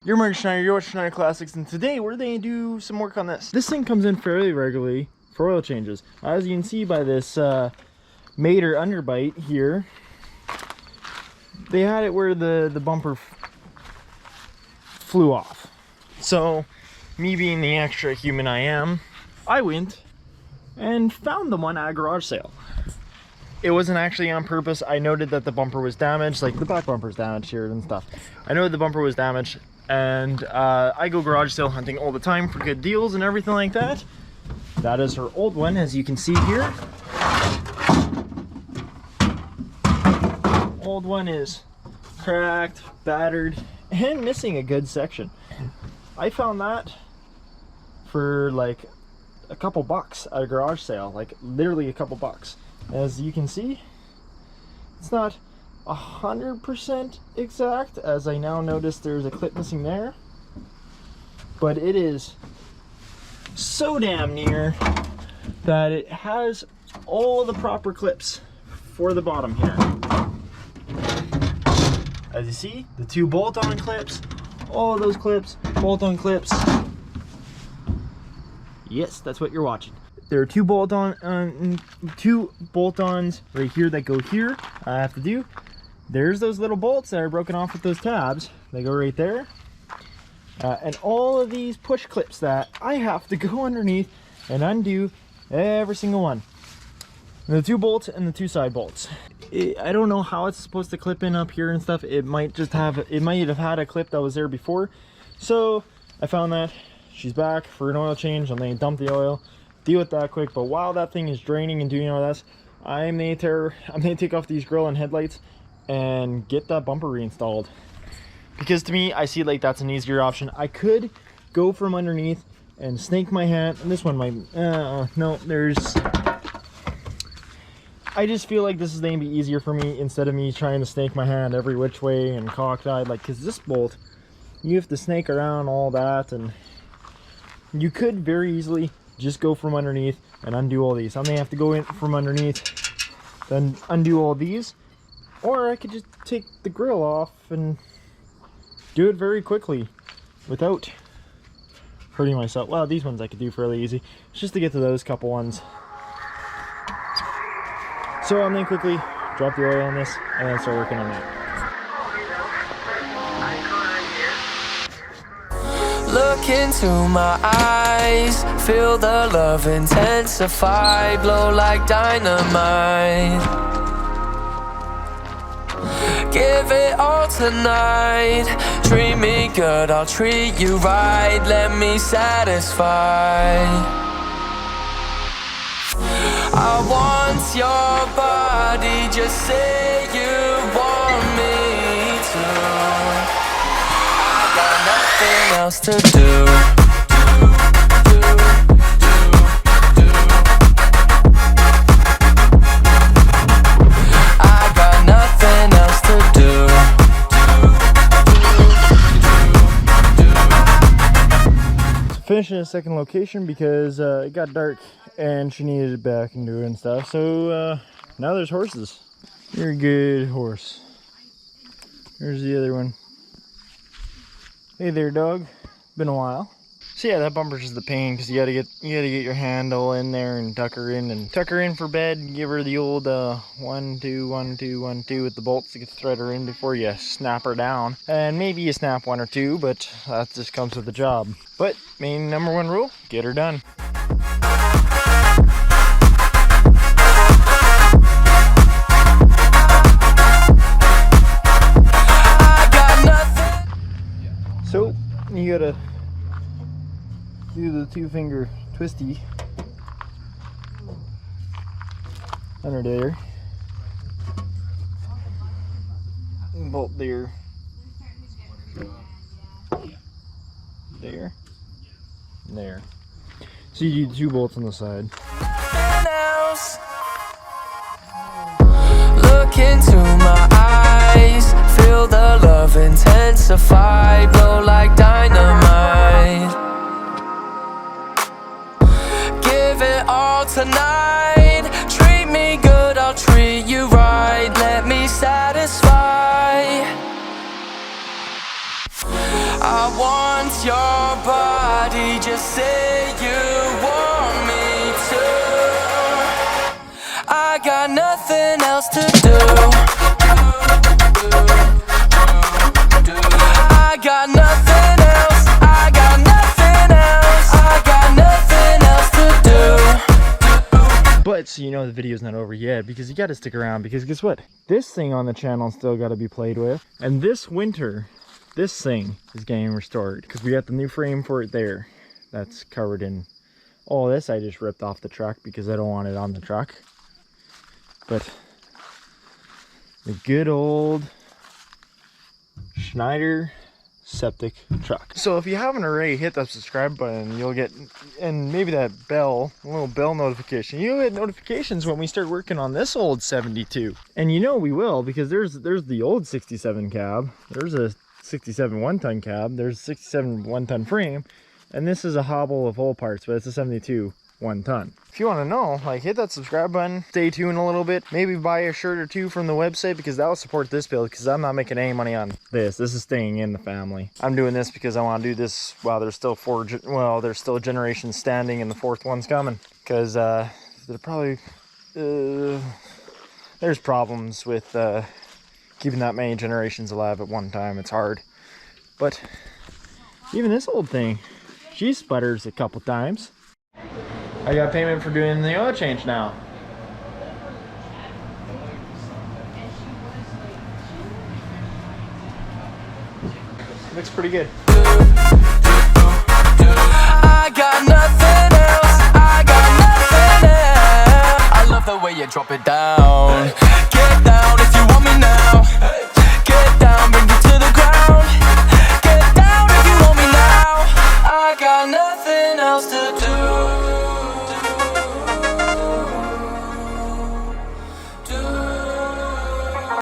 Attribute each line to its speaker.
Speaker 1: You're Mark Schneider, you're watching Schneider Classics, and today we're going to do some work on this. This thing comes in fairly regularly for oil changes. As you can see by this mater underbite here, they had it where the bumper flew off. So, me being the extra human I am, I went and found the one at a garage sale. It wasn't actually on purpose. I noted that the bumper was damaged, like the back bumper's damaged here and stuff. I noted the bumper was damaged, and I go garage sale hunting all the time for good deals and everything like that. That is her old one, as you can see here. Old one is cracked, battered, and missing a good section. I found that for like a couple bucks at a garage sale, like literally a couple bucks. As you can see, it's not 100% exact, as I now notice there's a clip missing there, but it is so damn near that it has all the proper clips for the bottom here. As you see, the two bolt-on clips, all of those clips, bolt-on clips. Yes, that's what you're watching. There are two bolt-ons right here that go here. I have to do. There's those little bolts that are broken off with those tabs. They go right there. And all of these push clips that I have to go underneath and undo every single one. And the two bolts and the two side bolts. I don't know how it's supposed to clip in up here and stuff. It might have had a clip that was there before. So I found that. She's back for an oil change. I'm going to dump the oil, deal with that quick. But while that thing is draining and doing all this, I'm going to take off these grill and headlights and get that bumper reinstalled. Because to me, I see like that's an easier option. I could go from underneath and snake my hand, and this one might, no, I just feel like this is going to be easier for me instead of me trying to snake my hand every which way and cockeyed, like, because this bolt, you have to snake around all that, and you could very easily just go from underneath and undo all these. I may have to go in from underneath, then undo all these, or I could just take the grill off and do it very quickly without hurting myself. Well, these ones I could do fairly easy. It's just to get to those couple ones. So I'm going to quickly drop the oil on this and then start working on that.
Speaker 2: Look into my eyes, feel the love intensify, blow like dynamite. Give it all tonight, treat me good, I'll treat you right, let me satisfy. I want your body, just say you want me to. I got nothing else to do. I got nothing else to
Speaker 1: do. Finishing a second location because it got dark and she needed it back and doing stuff. So now there's horses. You're a good horse. There's the other one. Hey there, dog. Been a while. So yeah, that bumper's just the pain because you gotta get your handle in there and tuck her in for bed. Give her the old 1 2 1 2 1 2 with the bolts to get the thread her in before you snap her down. And maybe you snap one or two, but that just comes with the job. But main number one rule: get her done. So you gotta do the 2-finger twisty under there, bolt there, there, and there. So you do 2 bolts on the side.
Speaker 2: Look into my eyes, feel the love intensify, blow like dynamite. Give it all tonight, treat me good, I'll treat you right, let me satisfy. I want your body, just say you want me to. I got nothing else to do. I got nothing else. I got nothing else. I got nothing else to do.
Speaker 1: But so you know the video's not over yet, because you got to stick around, because guess what? This thing on the channel still got to be played with. And this winter, this thing is getting restored, because we got the new frame for it there. That's covered in all this. I just ripped off the truck because I don't want it on the truck. But the good old Schneider septic truck. So if you haven't already, hit that subscribe button. You'll get, and maybe that bell, a little bell notification. You'll get notifications when we start working on this old 72. And you know we will, because there's the old 67 cab. There's a 67 one-ton cab. There's a 67 one-ton frame. And this is a hobble of whole parts, but it's a 72 1-ton. If you want to know, like, hit that subscribe button, stay tuned a little bit, maybe buy a shirt or two from the website, because that will support this build, because I'm not making any money on this is staying in the family. I'm doing this because I want to do this while there's still there's still generations standing and the fourth one's coming, because there probably there's problems with keeping that many generations alive at one time. It's hard. But even this old thing, she sputters a couple times. I got payment for doing the oil change now. Looks pretty good.
Speaker 2: I got nothing else. I got nothing else. I love the way you drop it down. Get down if you want me now. Get down, bring it to the ground. Get down if you want me now. I got nothing else to do.